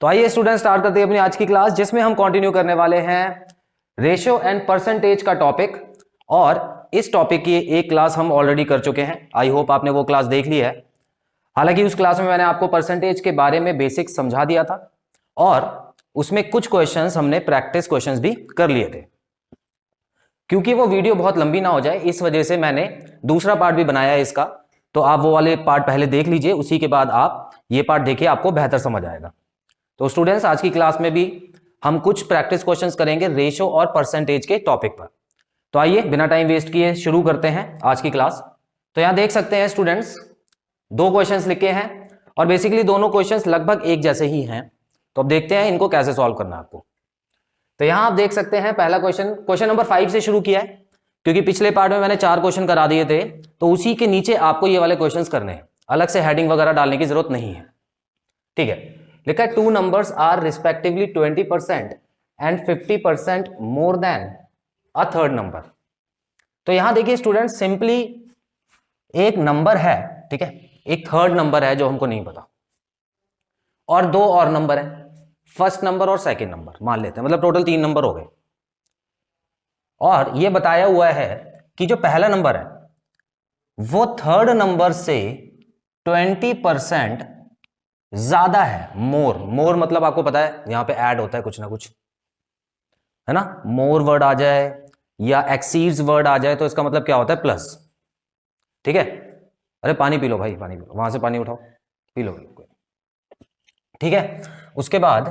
तो आइए student start करते हैं अपनी आज की क्लास, जिसमें हम कंटिन्यू करने वाले हैं रेशियो एंड परसेंटेज का टॉपिक। और इस टॉपिक की एक क्लास हम ऑलरेडी कर चुके हैं। आई होप आपने वो क्लास देख ली है। हालांकि उस क्लास में मैंने आपको परसेंटेज के बारे में बेसिक समझा दिया था और उसमें कुछ क्वेश्चंस हमने प्रैक्टिस क्वेश्चंस भी कर लिए थे। क्योंकि वो वीडियो बहुत लंबी ना हो जाए, इस वजह से मैंने दूसरा पार्ट भी बनाया है इसका। तो आप वो वाले पार्ट पहले देख लीजिए, उसी के बाद आप ये पार्ट देखिए, आपको बेहतर समझ आएगा। तो स्टूडेंट्स, आज की क्लास में भी हम कुछ प्रैक्टिस क्वेश्चंस करेंगे रेशियो और परसेंटेज के टॉपिक पर। तो आइए बिना टाइम वेस्ट किए शुरू करते हैं आज की क्लास। तो यहां देख सकते हैं स्टूडेंट्स, दो क्वेश्चंस लिखे हैं और बेसिकली दोनों क्वेश्चंस लगभग एक जैसे ही हैं। तो अब देखते हैं इनको कैसे सॉल्व करना है आपको। तो यहां आप देख सकते हैं पहला क्वेश्चन नंबर 5 से शुरू किया है, क्योंकि पिछले पार्ट में मैंने 4 क्वेश्चन करा दिए थे। तो उसी के नीचे आपको ये वाले क्वेश्चंस करने हैं, अलग से हेडिंग वगैरह डालने की जरूरत नहीं है। ठीक है, लिखा है 2 numbers are respectively 20% and 50% more than a third number. तो यहां देखिए स्टूडेंट, सिंपली एक नंबर है, ठीक है, एक थर्ड नंबर है जो हमको नहीं पता, और दो और नंबर है, फर्स्ट नंबर और सेकंड नंबर मान लेते हैं, मतलब टोटल 3 नंबर हो गए। और यह बताया हुआ है कि जो पहला नंबर है वो थर्ड नंबर से 20% ज्यादा है। मोर मतलब आपको पता है यहां पे ऐड होता है कुछ ना कुछ, है ना। मोर वर्ड आ जाए या एक्सीड्स वर्ड आ जाए तो इसका मतलब क्या होता है, प्लस। ठीक है, अरे पानी पी लो भाई, पानी पी लो, वहां से पानी उठाओ, पी लो। ठीक है, उसके बाद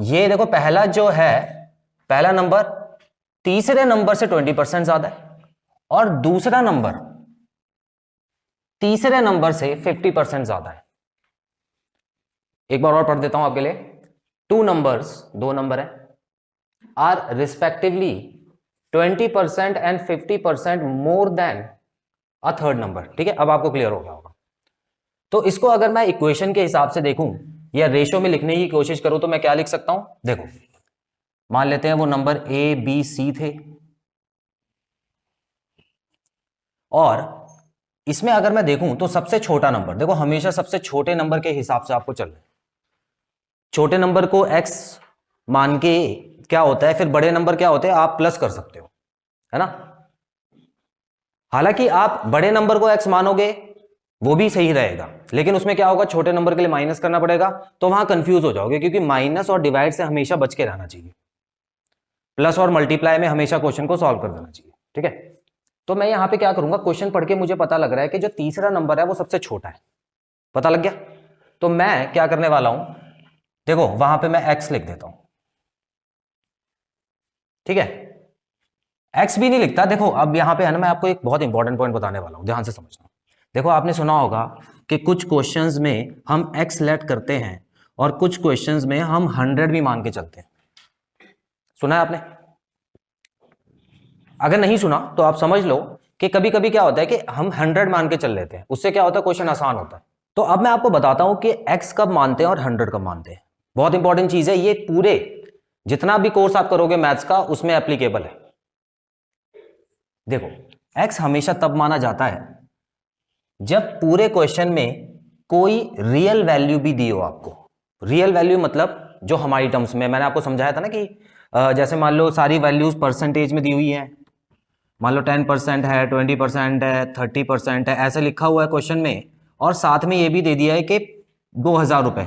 ये देखो, पहला जो है, पहला नंबर तीसरे नंबर से 20% ज्यादा है और दूसरा नंबर तीसरे नंबर से 50% ज्यादा है। एक बार और पढ़ देता हूं आपके लिए। 2 numbers, दो नंबर है, are respectively 20% and 50% more than a third number. ठीक है, अब आपको क्लियर हो गया होगा। तो इसको अगर मैं इक्वेशन के हिसाब से देखूं या रेशियो में लिखने की कोशिश करूं तो मैं क्या लिख सकता हूं, देखो मान लेते हैं वो नंबर ए बी सी थे, और इसमें अगर मैं देखूं तो सबसे छोटा नंबर, देखो हमेशा सबसे छोटे नंबर के हिसाब से आपको चलना है। छोटे नंबर को x मान के क्या होता है, फिर बड़े नंबर क्या होते हैं, आप प्लस कर सकते हो, है ना। हालांकि आप बड़े नंबर को x मानोगे वो भी सही रहेगा, लेकिन उसमें क्या होगा, छोटे नंबर के लिए माइनस करना पड़ेगा, तो वहां कंफ्यूज हो जाओगे, क्योंकि माइनस और डिवाइड से हमेशा बच के रहना चाहिए। प्लस और मल्टीप्लाई में हमेशा क्वेश्चन को सॉल्व कर देना चाहिए। ठीक है, तो मैं यहां पे क्या करूंगा, क्वेश्चन पढ़ के मुझे पता लग रहा है कि जो तीसरा नंबर है वो सबसे छोटा है, पता लग गया। तो मैं क्या करने वाला हूं, देखो वहां पे मैं x लिख देता हूं। ठीक है, x भी नहीं लिखता। देखो अब यहां पे है ना, मैं आपको एक बहुत इंपॉर्टेंट पॉइंट बताने वाला हूं, ध्यान से समझना। देखो आपने सुना होगा कि कुछ क्वेश्चंस में हम x लेट करते हैं और कुछ क्वेश्चंस में हम 100 भी मान के चलते हैं। सुना है आपने? अगर नहीं सुना तो आप समझ लो कि कभी कभी क्या होता है कि हम 100 मान के चल लेते हैं, उससे क्या होता है, क्वेश्चन आसान होता है। तो अब मैं आपको बताता हूं कि x कब मानते हैं और 100 कब मानते हैं। बहुत इंपॉर्टेंट चीज है ये, पूरे जितना भी कोर्स आप करोगे मैथ्स का उसमें एप्लीकेबल है। देखो x हमेशा तब माना जाता है जब पूरे क्वेश्चन में कोई रियल वैल्यू भी दी हो आपको। रियल वैल्यू मतलब जो हमारी टर्म्स में, मैंने आपको समझाया था ना कि जैसे मान लो सारी वैल्यूज परसेंटेज में दी हुई है, मान लो 10% है, 20% है, 30% है, ऐसे लिखा हुआ है क्वेश्चन में, और साथ में ये भी दे दिया है कि 2000 रुपए,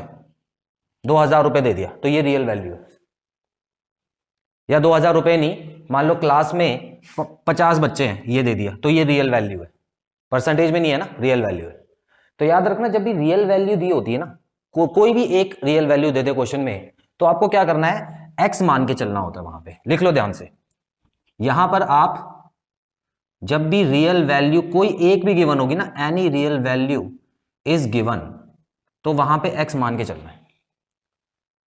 2000 रुपए दे दिया, तो ये रियल वैल्यू है। या 2000 रुपए नहीं, मान लो क्लास में 50 बच्चे हैं, ये दे दिया, तो ये रियल वैल्यू है, परसेंटेज में नहीं है ना, रियल वैल्यू है। तो याद रखना, जब भी रियल वैल्यू दी होती है ना, कोई भी एक रियल वैल्यू दे दे क्वेश्चन में, तो आपको क्या करना है, एक्स मान के चलना होता है। वहां पे लिख लो ध्यान से, यहां पर आप जब भी रियल वैल्यू कोई एक भी गिवन होगी ना, any real value is given, तो वहां पे एक्स मान के चलना है।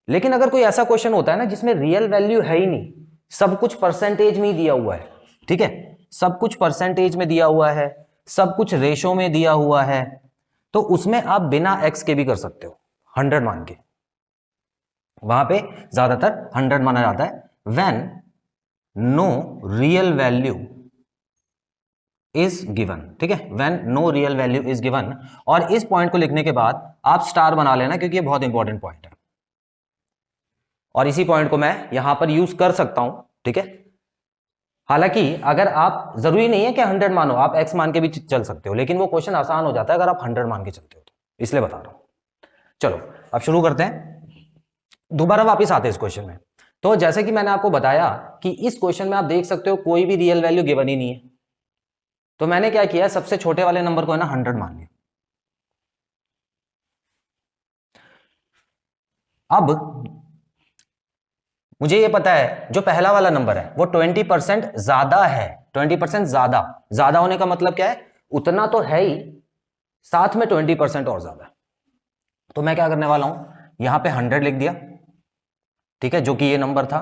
लेकिन अगर कोई ऐसा क्वेश्चन होता है ना जिसमें रियल वैल्यू है ही नहीं, सब कुछ परसेंटेज में ही दिया हुआ है, ठीक है, सब कुछ परसेंटेज में दिया हुआ है, सब कुछ रेशो में दिया हुआ है, तो उसमें आप बिना एक्स के भी कर सकते हो, 100 मान के। वहां पे ज्यादातर 100 माना जाता है, when no real value is given. ठीक है, when no real value is given. और इस पॉइंट को लिखने के बाद आप स्टार बना लेना, क्योंकि ये बहुत इंपॉर्टेंट पॉइंट है। और इसी पॉइंट को मैं यहां पर यूज कर सकता हूं, ठीक है। हालांकि अगर आप, जरूरी नहीं है कि 100 मानो, आप x मान के भी चल सकते हो, लेकिन वो क्वेश्चन आसान हो जाता है अगर आप 100 मान के चलते हो तो, इसलिए बता रहा हूं। चलो अब शुरू करते हैं, दोबारा वापस आते हैं इस क्वेश्चन में। तो जैसे कि मैंने आपको बताया कि इस क्वेश्चन में आप देख सकते हो कोई भी रियल वैल्यू गिवन ही नहीं है, तो मैंने क्या किया, सबसे छोटे वाले नंबर को है ना 100 मान लिया। अब मुझे ये पता है जो पहला वाला नंबर है वो 20% ज्यादा है, 20% ज्यादा। ज्यादा होने का मतलब क्या है, उतना तो है ही, साथ में 20% और ज्यादा है। तो मैं क्या करने वाला हूं, यहां पे 100 लिख दिया, ठीक है, जो कि ये नंबर था।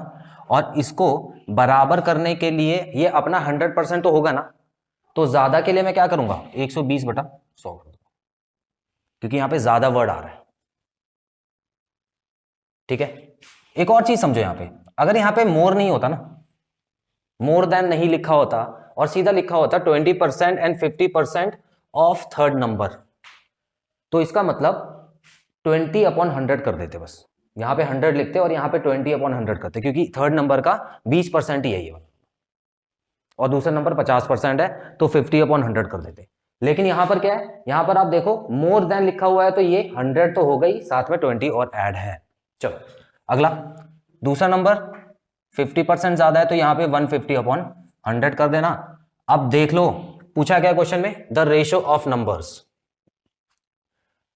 और इसको बराबर करने के लिए ये अपना 100% तो होगा ना, तो ज्यादा के लिए मैं क्या करूंगा, 120/100 कर दूंगा, क्योंकि यहां पे ज्यादा वर्ड आ रहा है, ठीक है। एक और चीज समझो, यहां पे अगर यहां पे मोर नहीं होता ना, मोर देन नहीं लिखा होता और सीधा लिखा होता 20% एंड 50% ऑफ थर्ड नंबर, तो इसका मतलब 20/100 कर देते बस। यहां पे 100 लिखते और यहां पे 20/100 करते, क्योंकि थर्ड नंबर का 20% ही है ये, और दूसरा नंबर 50% है, तो 50/100 कर देते। लेकिन यहां पर क्या है, यहां पर आप देखो मोर देन लिखा हुआ है, तो ये 100 तो हो गई, साथ में 20 और ऐड है। चलो अगला, दूसरा नंबर 50% ज्यादा है, तो यहां पे 150/100 कर देना। अब देख लो पूछा क्या क्वेश्चन में, द रेशो ऑफ नंबर्स।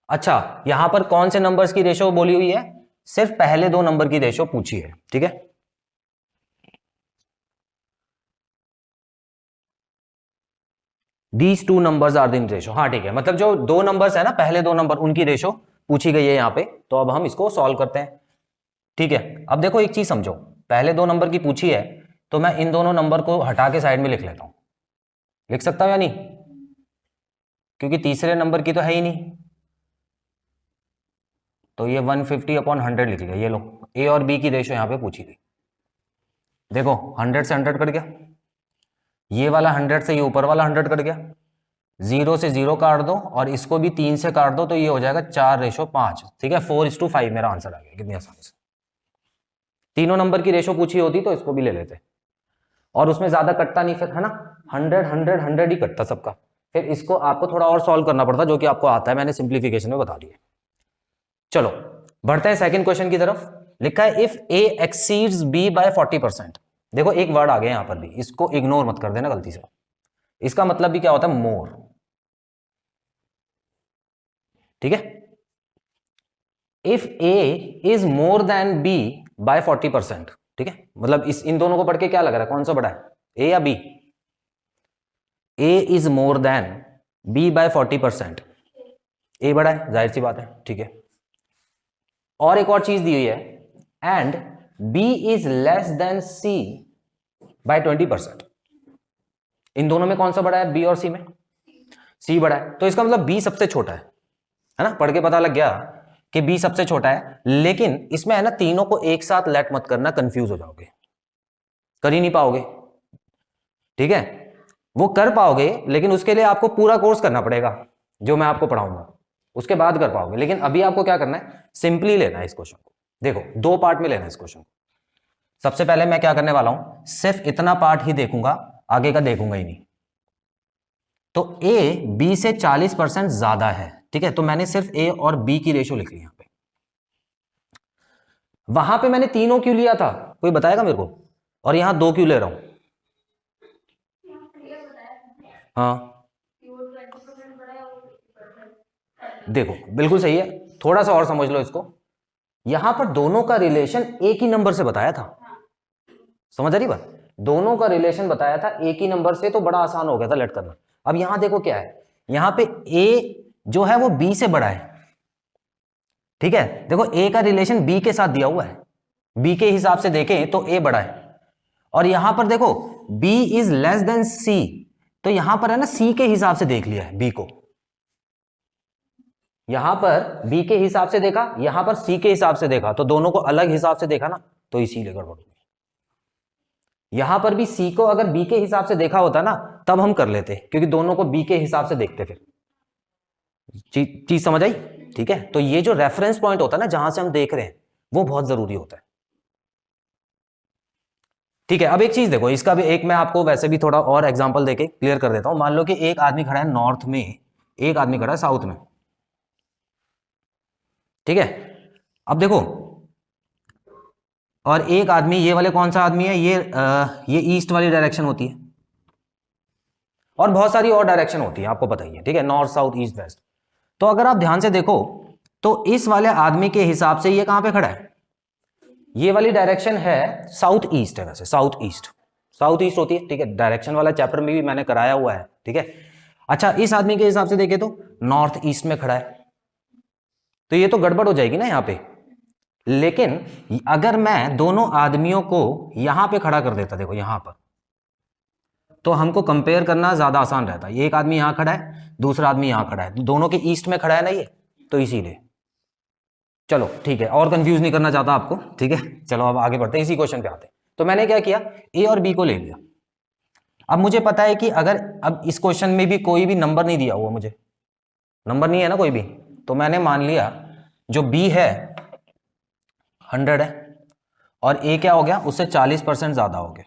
अच्छा, यहां पर कौन से नंबर्स की रेशो बोली हुई है, सिर्फ पहले दो नंबर की रेशो पूछी है, ठीक है। These two numbers are in ratio, हाँ ठीक है, मतलब जो दो नंबर्स है ना, पहले दो नंबर, उनकी रेशो पूछी गई है यहाँ पे। तो अब हम इसको सॉल्व करते हैं, ठीक है। अब देखो एक चीज समझो, पहले दो नंबर की पूछी है, तो मैं इन दोनों नंबर को हटा के साइड में लिख लेता हूं, लिख सकता हूं या नहीं, क्योंकि तीसरे नंबर की तो है ही नहीं। तो ये 150/100 लिख लिया, ये लो, ए और बी की रेशो यहां पे पूछी थी। देखो 100 से 100 कट गया, ये वाला 100 से ये ऊपर वाला 100 कट गया, 0 से 0 काट दो और इसको भी 3 से काट दो, तो ये हो जाएगा 4:5, ठीक है। 4:5 मेरा आंसर आ गया, कितनी आसानी से। तीनों नंबर की रेशो पूछी होती तो इसको भी ले लेते, और उसमें ज्यादा कटता नहीं फिर, है ना, 100 100 100 ही कटता सबका। फिर इसको आपको थोड़ा और सॉल्व करना पड़ता, जो कि आपको आता है, मैंने सिंप्लीफिकेशन में बता दिया। चलो बढ़ते हैं सेकंड क्वेश्चन की तरफ। लिखा है if A exceeds B by 40%। देखो एक वर्ड आ गया यहां पर भी, इसको इग्नोर मत कर देना गलती से। इसका मतलब भी क्या होता है, मोर, ठीक है। If A is more than B by 40%, ठीक है, मतलब इस इन दोनों को पढ़ के क्या लग रहा है, कौन सा बड़ा है, ए या B. A is more than B by 40%, A बड़ा है, जाहिर सी बात है, ठीक है। और एक और चीज दी हुई है, and B is less than C by 20%। इन दोनों में कौन सा बड़ा है, बी और सी में, सी बड़ा है, तो इसका मतलब बी सबसे छोटा है ना। पढ़ के पता लग गया कि बी सबसे छोटा है, लेकिन इसमें है ना तीनों को एक साथ लेट मत करना, कंफ्यूज हो जाओगे, कर ही नहीं पाओगे, ठीक है। वो कर पाओगे, लेकिन उसके लिए आपको पूरा कोर्स करना पड़ेगा, जो मैं आपको पढ़ाऊंगा, उसके बाद कर पाओगे। लेकिन अभी आपको क्या करना है, सिंपली लेना है इस क्वेश्चन को। देखो दो पार्ट में लेना है इस क्वेश्चन को। सबसे पहले मैं क्या करने वाला हूं, सिर्फ इतना पार्ट ही देखूंगा, आगे का देखूंगा ही नहीं। तो ए बी से 40% ज्यादा है, ठीक है, तो मैंने सिर्फ ए और बी की रेशो लिख ली यहां पे। वहां पे मैंने तीनों क्यों लिया था, कोई बताएगा मेरे को, और यहां दो क्यों ले रहा हूं। हाँ देखो बिल्कुल सही है, थोड़ा सा और समझ लो इसको। यहां पर दोनों का रिलेशन एक ही नंबर से बताया था, समझ आ रही बात, दोनों का रिलेशन बताया था एक ही नंबर से, तो बड़ा आसान हो गया था लेट करना। अब यहां देखो क्या है, यहां पे ए जो है वो बी से बड़ा है, ठीक है। देखो ए का रिलेशन बी के साथ दिया हुआ है, बी के हिसाब से देखें तो ए बड़ा है। और यहां पर देखो बी इज लेस देन सी, तो यहां पर है ना सी के हिसाब से देख लिया है बी को, यहां पर बी के हिसाब से देखा, यहां पर सी के हिसाब से देखा, तो दोनों को अलग हिसाब से देखा ना, तो इसीलिए गड़बड़ हुई। यहां पर भी सी को अगर बी के हिसाब से देखा होता ना, तब हम कर लेते, क्योंकि दोनों को बी के हिसाब से देखते। फिर चीज समझ आई, ठीक है। तो ये जो रेफरेंस पॉइंट होता है ना, जहां से हम देख रहे हैं, वो बहुत जरूरी होता है। ठीक है, अब एक चीज देखो, इसका भी एक मैं आपको वैसे भी थोड़ा और एग्जांपल देके क्लियर कर देता हूं। मान लो कि एक आदमी खड़ा है नॉर्थ में, एक आदमी खड़ा है साउथ में, ठीक है। अब देखो, और एक आदमी, ये वाले कौन सा आदमी है, ये ईस्ट वाली डायरेक्शन होती है, और बहुत सारी और डायरेक्शन होती है, आपको पता ही है, ठीक है, नॉर्थ साउथ ईस्ट वेस्ट। तो अगर आप ध्यान से देखो तो इस वाले आदमी के हिसाब से ये कहां पे खड़ा है, ये वाली डायरेक्शन है साउथ ईस्ट है, वैसे साउथ ईस्ट होती है, ठीक है, डायरेक्शन वाला चैप्टर में भी मैंने कराया हुआ है, ठीक है। अच्छा, इस आदमी के हिसाब से देखे तो नॉर्थ ईस्ट में खड़ा है, तो ये तो गड़बड़ हो जाएगी ना यहां पे। लेकिन अगर मैं दोनों आदमियों को यहां पे खड़ा कर देता, देखो यहां पर, तो हमको कंपेयर करना ज्यादा आसान रहता है। एक आदमी यहां खड़ा है, दूसरा आदमी यहां खड़ा है, दोनों के ईस्ट में खड़ा है ना ये, तो इसीलिए। चलो ठीक है, और कंफ्यूज नहीं करना चाहता आपको, ठीक है। चलो अब आगे बढ़ते हैं, इसी क्वेश्चन पे आते हैं। तो मैंने क्या किया, ए और बी को ले लिया। अब मुझे पता है कि अगर अब इस क्वेश्चन में भी कोई भी नंबर नहीं दिया हुआ, मुझे नंबर नहीं है ना कोई भी, तो मैंने मान लिया जो बी है 100 है, और ए क्या हो गया, उससे 40% ज्यादा हो गया,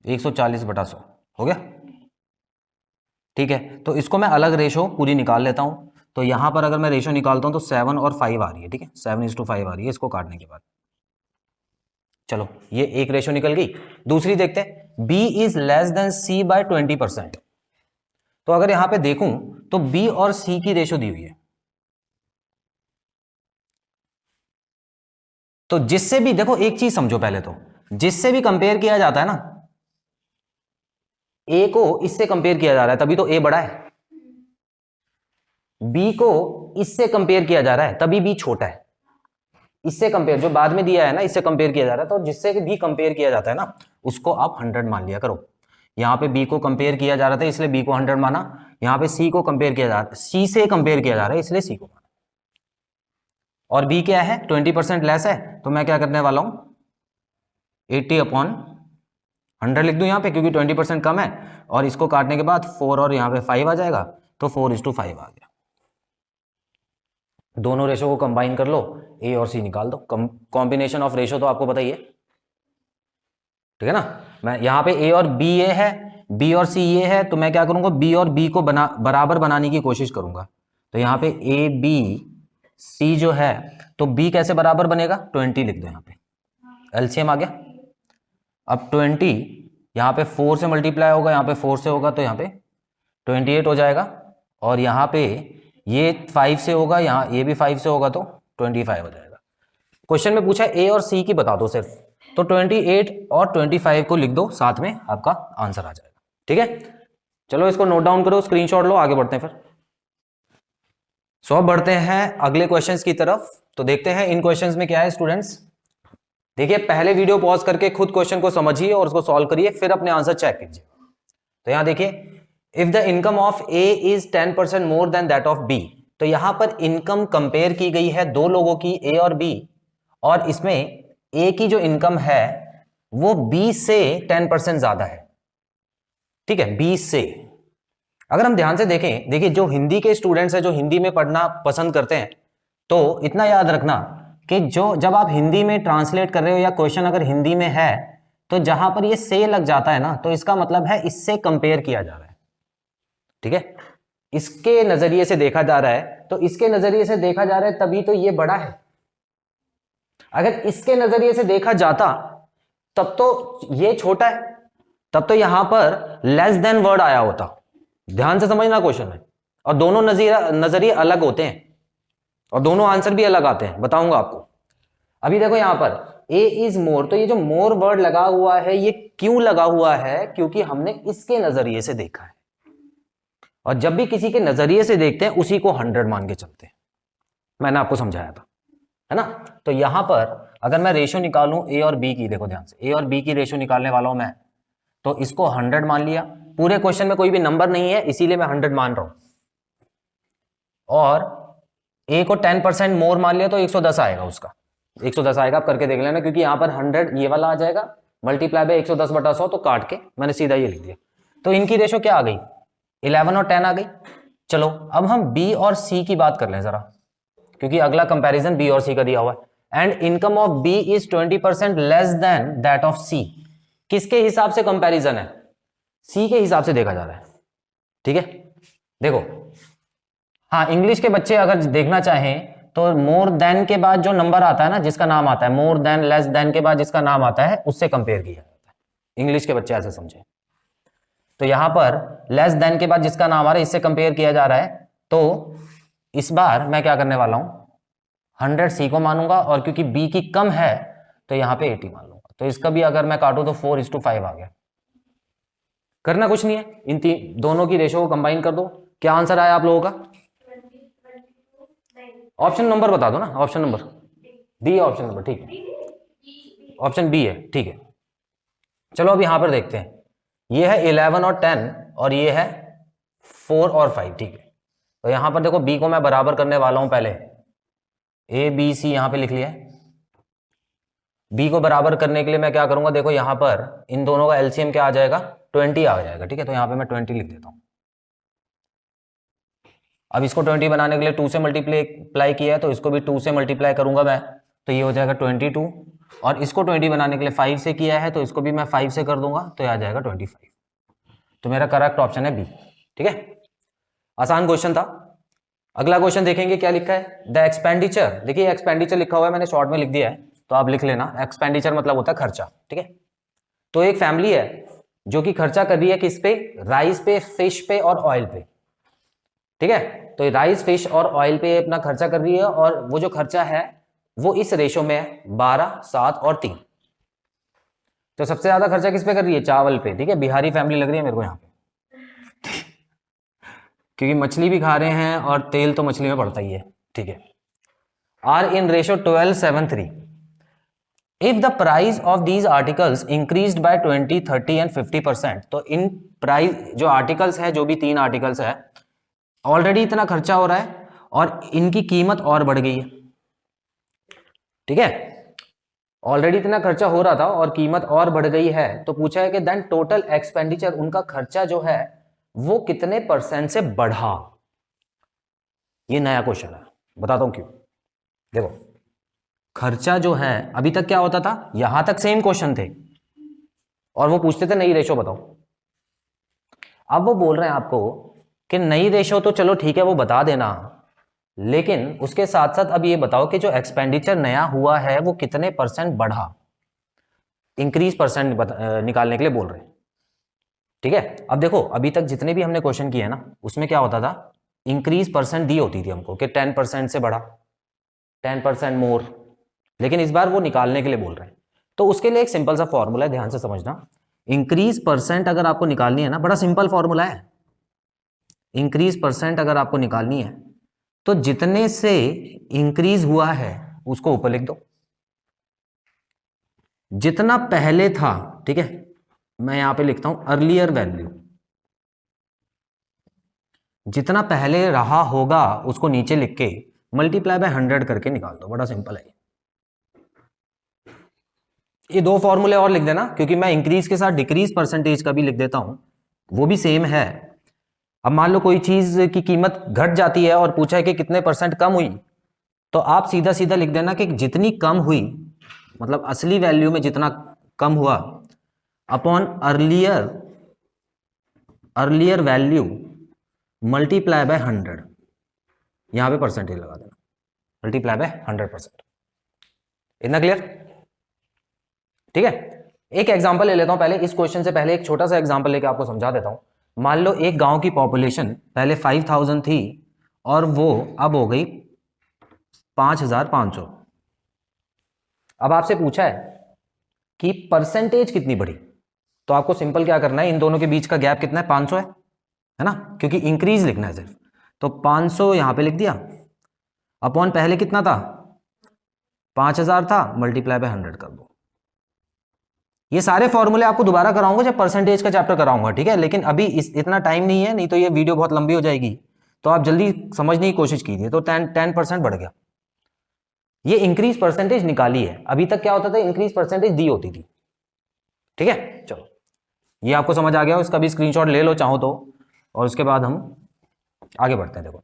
140/100 हो गया, ठीक है। तो इसको मैं अलग रेशो पूरी निकाल लेता हूं। तो यहां पर अगर मैं रेशो निकालता हूं तो 7 और 5 आ रही है, ठीक है, 7:5 आ रही है इसको काटने के बाद। चलो, ये एक रेशो निकल गई। दूसरी देखते हैं, B is less than C by 20%। तो अगर यहां पे देखूं तो बी और सी की रेशो दी हुई है, तो जिससे भी देखो, एक चीज समझो पहले, तो जिससे भी कंपेयर किया जाता है ना, ए को इससे कंपेयर किया जा रहा है तभी तो ए बड़ा है, बी को इससे कंपेयर किया जा रहा है तभी बी छोटा है। इससे कंपेयर, जो बाद में दिया है ना, इससे कंपेयर किया जा रहा है, तो जिससे भी कंपेयर किया जाता है ना, उसको आप 100 मान लिया करो। यहां पे बी को कंपेयर किया जा रहा था इसलिए बी को 100 माना, यहां पे सी को कंपेयर किया जा रहा है, सी से कंपेयर किया जा रहा है इसलिए सी को माना। और बी क्या है, 20% लेस है, तो मैं क्या करने वाला हूं, 80/100 लिख दूं यहां पे, क्योंकि 20% कम है, और इसको काटने के बाद 4 और यहां पे 5 आ जाएगा, तो 4:5 आ गया। दोनों रेशो को कंबाइन कर लो, ए और सी निकाल दो। कॉम्बिनेशन ऑफ रेशो तो आपको पता ही है, ठीक है ना। मैं यहां पे ए और बी ए है, बी और सी ये है, तो मैं क्या करूंगा, बी और बी को बराबर बनाने की कोशिश करूंगा। तो यहां पे ए बी सी जो है, तो बी कैसे बराबर बनेगा, 20 लिख दो यहां पे, एलसीएम आ गया। अब 20 यहां पे 4 से मल्टीप्लाई होगा, यहां पे 4 से होगा, तो यहां पे 28 हो जाएगा, और यहां पे ये 5 से होगा, यहां ये भी 5 से होगा, तो 25 हो जाएगा। क्वेश्चन में पूछा ए और सी की बता दो सिर्फ, तो 28 और 25 को लिख दो साथ में, आपका आंसर आ जाएगा, ठीक है। चलो इसको नोट डाउन करो, स्क्रीनशॉट लो, आगे बढ़ते हैं फिर। सो अब बढ़ते हैं अगले क्वेश्चंस की तरफ। तो देखते हैं इन क्वेश्चंस में क्या है स्टूडेंट्स। देखिए, पहले वीडियो पॉज करके खुद क्वेश्चन को समझिए और उसको सॉल्व करिए, फिर अपने आंसर चेक कीजिए। तो यहां देखिए, if the income of A is 10% more than that of B, तो यहां पर इनकम कंपेयर की गई है दो लोगों की, ए और बी, और इसमें ए की जो इनकम है वो बी से 10% ज्यादा है, ठीक है, बी से। अगर हम ध्यान से देखें, देखिए जो हिंदी के स्टूडेंट्स हैं, जो हिंदी में पढ़ना पसंद करते हैं, तो इतना याद रखना कि जो जब आप हिंदी में ट्रांसलेट कर रहे हो या क्वेश्चन अगर हिंदी में है, तो जहां पर ये से लग जाता है ना, तो इसका मतलब है इससे कंपेयर किया जा रहा है, ठीक है, इसके नजरिए से देखा जा रहा है, तो इसके नजरिए से देखा जा रहा है तभी तो ये बड़ा है। अगर इसके नजरिए से देखा जाता तब तो ये छोटा है, तब तो यहां पर लेस देन वर्ड आया होता। ध्यान से समझना क्वेश्चन है, और दोनों नजरिए अलग होते हैं, और दोनों आंसर भी अलग आते हैं, बताऊंगा आपको। अभी देखो यहां पर ए इज मोर, तो ये जो मोर वर्ड लगा हुआ है, ये क्यों लगा हुआ है, क्योंकि हमने इसके नजरिए से देखा है, और जब भी किसी के नजरिए से देखते हैं उसी को 100 मान के चलते हैं, मैंने आपको समझाया था, है ना। तो यहां पर अगर मैं रेशो निकालूं ए और बी की, देखो ध्यान से, ए और बी की रेशो निकालने वाला हूं मैं, तो इसको 100 मान लिया। पूरे क्वेश्चन में कोई भी नंबर नहीं है इसीलिए मैं 100 मान रहा हूं, और ए को 10% मोर मान लिया तो 110 आएगा, उसका 110 आएगा, आप करके देख लेना, क्योंकि यहां पर 100 ये वाला आ जाएगा, मल्टीप्लाई बाय 110/100, तो काट के मैंने सीधा ये लिख दिया। तो इनकी रेशो क्या आ गई, 11 और 10 आ गई। चलो अब हम बी और सी की बात कर लें जरा, क्योंकि अगला कंपैरिजन बी और सी का दिया हुआ है। And income of B is 20% less than that of C. किसके हिसाब से कंपैरिजन है? सी के हिसाब से देखा जा रहा है। ठीक है, देखो, हाँ, इंग्लिश के बच्चे अगर देखना चाहें तो मोर देन के बाद जो नंबर आता है ना, जिसका नाम आता है, मोर देन लेस देन के बाद जिसका नाम आता है, उससे कंपेयर किया जाता है। इंग्लिश के बच्चे ऐसे समझे। तो यहां पर लेस देन के बाद जिसका नाम आ रहा है, इससे कंपेयर किया जा रहा है। तो इस बार मैं क्या करने वाला हूं, 100 सी को मानूंगा, और क्योंकि बी की कम है तो यहां पे 80 मान लूंगा। तो इसका भी अगर मैं काटूं तो 4:5 आ गया। करना कुछ नहीं है, इन दोनों की रेशो को कंबाइन कर दो। क्या आंसर आया आप लोगों का? ऑप्शन नंबर बता दो ना, ऑप्शन नंबर डी है, ऑप्शन नंबर, ठीक है, ऑप्शन बी है, ठीक है। चलो अब यहां पर देखते हैं, ये है 11 और 10 और ये है 4 और 5, ठीक है। तो यहां पर देखो बी को मैं बराबर करने वाला हूं, पहले ए बी सी यहां पे लिख लिया है। बी को बराबर करने के लिए मैं क्या करूंगा, देखो यहां पर इन दोनों का एलसीएम क्या आ जाएगा, 20 आ जाएगा, ठीक है। तो यहां पे मैं 20 लिख देता हूं। अब इसको 20 बनाने के लिए 2 से मल्टीप्लाई किया है, तो इसको भी 2 से मल्टीप्लाई करूंगा मैं, तो ये हो जाएगा 22। और इसको 20 बनाने के लिए 5 से किया है, तो इसको भी मैं 5 से कर दूंगा, तो ये आ जाएगा 25। तो मेरा करेक्ट ऑप्शन है बी, ठीक है। आसान क्वेश्चन था। अगला क्वेश्चन देखेंगे क्या लिखा है, द एक्सपेंडिचर। देखिए एक्सपेंडिचर लिखा हुआ है, मैंने शॉर्ट में लिख दिया है, तो आप लिख लेना। एक्सपेंडिचर मतलब होता है खर्चा, ठीक है। तो एक फैमिली है जो कि खर्चा कर रही है किस पे, राइस पे, फिश पे और ऑयल पे, ठीक है। तो राइस, फिश और ऑयल पे अपना खर्चा कर रही है, और वो जो खर्चा है वो इस रेशो में है 12, 7 और 3। तो सबसे ज्यादा खर्चा किस पे कर रही है, चावल पे, ठीक है। बिहारी फैमिली लग रही है मेरे को यहाँ पे, क्योंकि मछली भी खा रहे हैं और तेल तो मछली में पड़ता ही है, ठीक है। Are in ratio 12:7:3। If the price of these articles increased by 20, 30 and 50%। तो इन प्राइस जो आर्टिकल्स है, जो भी 3 आर्टिकल्स है, ऑलरेडी इतना खर्चा हो रहा है और इनकी कीमत और बढ़ गई है, ठीक है। ऑलरेडी इतना खर्चा हो रहा था और कीमत और बढ़ गई है, तो पूछा है कि देन टोटल एक्सपेंडिचर, उनका खर्चा जो है वो कितने % से बढ़ा। ये नया क्वेश्चन है, बताता हूं क्यों। देखो खर्चा जो है, अभी तक क्या होता था, यहां तक सेम क्वेश्चन थे और वो पूछते थे नई रेशो बताओ। अब वो बोल रहे हैं आपको कि नई रेशो तो चलो ठीक है, वो बता देना, लेकिन उसके साथ साथ अब ये बताओ कि जो एक्सपेंडिचर नया हुआ है वो कितने % बढ़ा। इंक्रीज % निकालने के लिए बोल रहे हैं, ठीक है। अब देखो अभी तक जितने भी हमने क्वेश्चन किए हैं ना, उसमें क्या होता था, इंक्रीज % दी होती थी हमको कि 10% से बढ़ा, 10% मोर, लेकिन इस बार वो निकालने के लिए बोल रहे हैं। तो उसके लिए एक सिंपल सा फॉर्मूला है, ध्यान से समझना। इंक्रीज % अगर आपको निकालनी है ना, बड़ा सिंपल फॉर्मूला है। इंक्रीज % अगर आपको निकालनी है तो जितने से इंक्रीज हुआ है उसको ऊपर लिख दो, जितना पहले था, ठीक है। मैं यहां पे लिखता हूं अर्लियर वैल्यू, जितना पहले रहा होगा उसको नीचे लिख के मल्टीप्लाई बाय 100 करके निकाल दो, बड़ा सिंपल है। ये 2 फॉर्मूले और लिख देना, क्योंकि मैं इंक्रीज के साथ डिक्रीज % का भी लिख देता हूं, वो भी सेम है। अब मान लो कोई चीज की कीमत घट जाती है और पूछा है कि कितने % कम हुई, तो आप सीधा सीधा लिख देना कि जितनी कम हुई, मतलब असली वैल्यू में जितना कम हुआ, upon earlier value multiply by 100। यहां पे % लगा देना, मल्टीप्लाई बाय 100%। इतना क्लियर, ठीक है। एक एग्जांपल ले लेता हूं पहले, इस क्वेश्चन से पहले एक छोटा सा एग्जांपल लेके आपको समझा देता हूं। मान लो एक गांव की पॉपुलेशन पहले 5000 थी और वो अब हो गई 5500। अब आपसे पूछा है कि % कितनी बढ़ी, तो आपको सिंपल क्या करना है, इन दोनों के बीच का गैप कितना है, 500 है ना, क्योंकि इंक्रीज लिखना है सिर्फ। तो 500 यहां पे लिख दिया, अपॉन पहले कितना था, 5000 था, मल्टीप्लाई बाय 100 कर दो। ये सारे फॉर्मूले आपको दोबारा कराऊंगा जब % का चैप्टर कराऊंगा, ठीक है। लेकिन अभी इतना टाइम नहीं है, नहीं तो ये वीडियो बहुत लंबी हो जाएगी, तो आप जल्दी समझने की कोशिश कीजिए। तो 10% बढ़ गया, ये इंक्रीज % निकाली है। अभी तक क्या होता था, इंक्रीज % दी होती थी, ठीक है। चलो ये आपको समझ आ गया, इसका भी स्क्रीनशॉट ले लो चाहो तो, और उसके बाद हम आगे बढ़ते हैं। देखो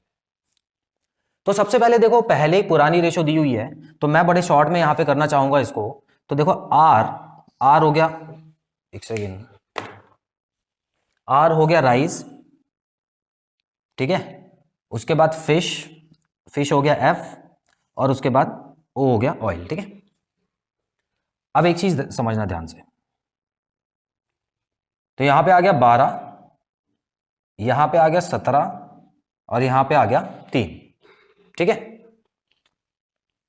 तो सबसे पहले देखो, पहले ही पुरानी रेशो दी हुई है, तो मैं बड़े शॉर्ट में यहां पे करना चाहूंगा इसको। तो देखो आर हो गया, एक सेकेंड, आर हो गया राइस, ठीक है, उसके बाद फिश हो गया एफ, और उसके बाद ओ हो गया ऑयल, ठीक है। अब एक चीज समझना ध्यान से, तो यहां पे आ गया 12, यहां पे आ गया 17, और यहां पे आ गया 3, ठीक है।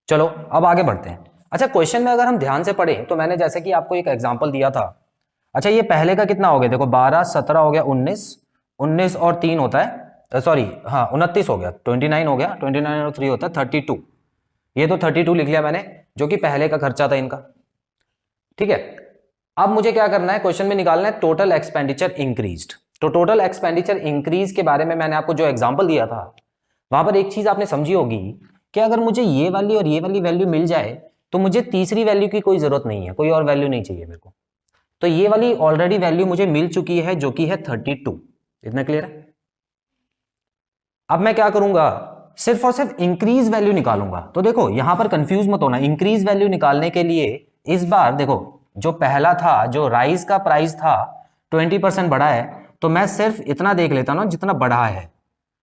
चलो अब आगे बढ़ते हैं। अच्छा, क्वेश्चन में अगर हम ध्यान से पढ़ें तो मैंने जैसे कि आपको एक एग्जांपल दिया था। अच्छा, ये पहले का कितना हो गया, देखो 12 17 हो गया 19, 19 और 3 होता है, सॉरी हाँ 29 हो गया, 29 हो गया, 29 और 3 होता है 32। ये तो 32 लिख लिया मैंने, जो कि पहले का खर्चा था इनका, ठीक है। अब मुझे क्या करना है, क्वेश्चन में निकालना है टोटल एक्सपेंडिचर इंक्रीज्ड। तो टोटल एक्सपेंडिचर इंक्रीज के बारे में मैंने आपको जो एग्जांपल दिया था, वहां पर एक चीज आपने समझी होगी कि अगर मुझे ये वाली और ये वाली वैल्यू मिल जाए तो मुझे तीसरी वैल्यू की कोई जरूरत नहीं है, कोई और वैल्यू नहीं चाहिए मेरे को। तो ये वाली ऑलरेडी वैल्यू मुझे मिल चुकी है, जो कि है 32। इतना क्लियर है? अब मैं क्या करूंगा, सिर्फ और सिर्फ इंक्रीज वैल्यू निकालूंगा। तो देखो यहां पर कंफ्यूज मत होना, इंक्रीज वैल्यू निकालने के लिए इस बार देखो, जो पहला था, जो राइस का प्राइस था 20% बढ़ा है, तो मैं सिर्फ इतना देख लेता ना जितना बढ़ा है।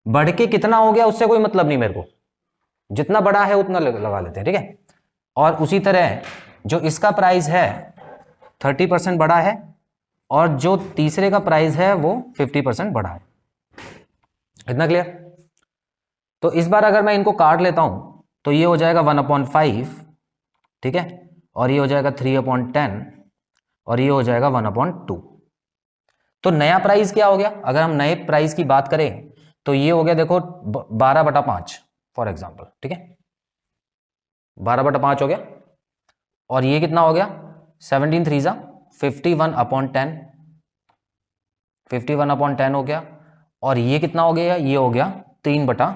बढ़ के कितना हो गया उससे कोई मतलब नहीं मेरे को, जितना बड़ा है उतना लगा लेते हैं, ठीक है। और उसी तरह जो इसका प्राइस है 30% बढ़ा है, और जो तीसरे का प्राइस है वो 50% बढ़ा है। इतना क्लियर? तो इस बार अगर मैं इनको काट लेता हूं तो ये हो जाएगा 1/5, ठीक है, और ये हो जाएगा 3/10, और ये हो जाएगा 1/2। तो नया प्राइस क्या हो गया, अगर हम नए प्राइस की बात करें तो ये हो गया देखो 12/5 फॉर एग्जाम्पल, ठीक है, 12/5 हो गया। और ये कितना हो गया, 17 3 51/10, 51/10 हो गया। और ये कितना हो गया, ये हो गया 3/2।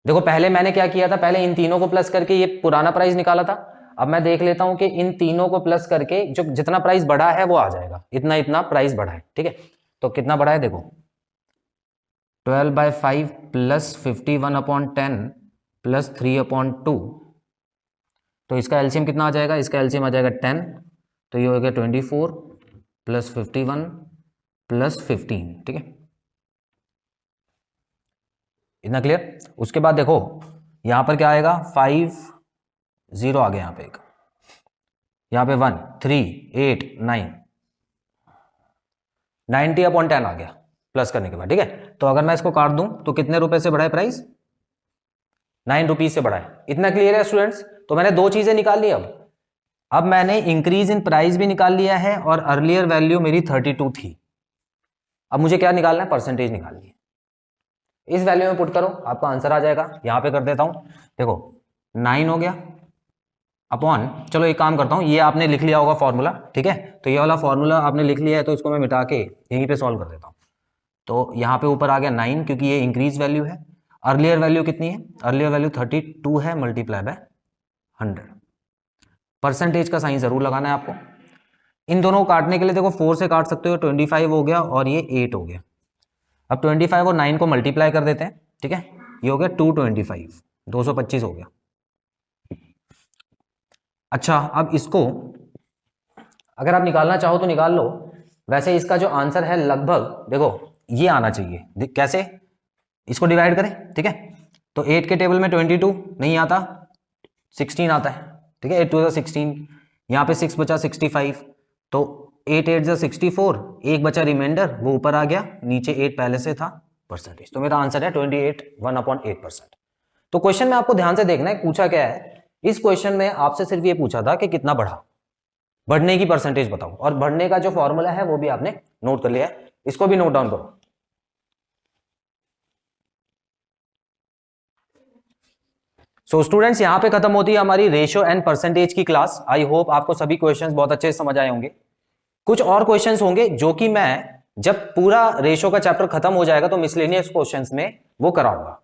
देखो पहले मैंने क्या किया था, पहले इन तीनों को प्लस करके ये पुराना प्राइस निकाला था। अब मैं देख लेता हूं कि इन तीनों को प्लस करके जो जितना प्राइस बढ़ा है वो आ जाएगा, इतना इतना प्राइस बढ़ा है, ठीक है। तो कितना बढ़ा है देखो, 12/5 प्लस 51/10 प्लस 3/2। तो इसका एलसीएम कितना आ जाएगा, इसका एलसीएम आ जाएगा 10, तो ये हो गया 24 प्लस 51 प्लस 15, ठीक है। इतना क्लियर? उसके बाद देखो यहां पर क्या आएगा, 5 0 आ गया, यहां पे एक, यहां पे 1 3 8 9 90/10 आ गया प्लस करने के बाद, ठीक है। तो अगर मैं इसको काट दूं तो कितने रुपए से बढ़ा है प्राइस, 9 रुपीज से बढ़ा है। इतना क्लियर है स्टूडेंट्स? तो मैंने दो चीजें निकाल ली। अब मैंने इंक्रीज इन प्राइस भी निकाल लिया है, और अर्लियर वैल्यू मेरी 32 थी। अब मुझे क्या निकालना है, परसेंटेज निकालनी है। इस वैल्यू में पुट करो, आपका आंसर आ जाएगा। यहां पे कर देता हूं, देखो 9 हो गया अपॉन, चलो एक काम करता हूं, ये आपने लिख लिया होगा फॉर्मूला, ठीक है। तो ये वाला फॉर्मूला आपने लिख लिया है, तो इसको मैं मिटा के यहीं पे सॉल्व कर देता हूं। तो यहां पे ऊपर आ गया 9, क्योंकि ये इंक्रीज वैल्यू है। अर्लियर वैल्यू कितनी है, अर्लियर वैल्यू 32 है, मल्टीप्लाई बाय 100। परसेंटेज का साइन जरूर लगाना है आपको। इन दोनों को काटने के लिए देखो 4 से काट सकते हो, 25 हो गया और ये 8 हो गया। अब 25 और 9 को मल्टीप्लाई कर देते हैं, ठीक है, ये हो गया 225, 225 हो गया। अच्छा, अब इसको अगर आप निकालना चाहो तो निकाल लो। वैसे इसका जो आंसर है लगभग देखो ये आना चाहिए। कैसे, इसको डिवाइड करें, ठीक है। तो 8 के टेबल में 22 नहीं आता, 16 आता है, ठीक है। 8 2 16, यहाँ पे 6 बचा 65, तो 8 8 64, एक बचा रिमाइंडर, वो ऊपर आ गया, नीचे 8 पहले से था, परसेंटेज। तो मेरा आंसर है 28 1/8%। तो क्वेश्चन में आपको ध्यान से देखना है, पूछा क्या है। इस क्वेश्चन में आपसे सिर्फ ये पूछा था कि कितना बढ़ा, बढ़ने की परसेंटेज बताओ, और बढ़ने का जो फॉर्मूला है वो भी आपने नोट कर लिया है, इसको भी नोट डाउन करो। सो स्टूडेंट्स, यहां पे खत्म होती है हमारी रेशियो एंड परसेंटेज की क्लास। आई होप आपको सभी क्वेश्चंस बहुत अच्छे से समझ आए होंगे। कुछ और क्वेश्चंस होंगे जो कि मैं जब पूरा रेशियो का चैप्टर खत्म हो जाएगा तो मिसलेनियस क्वेश्चंस में वो कराऊंगा।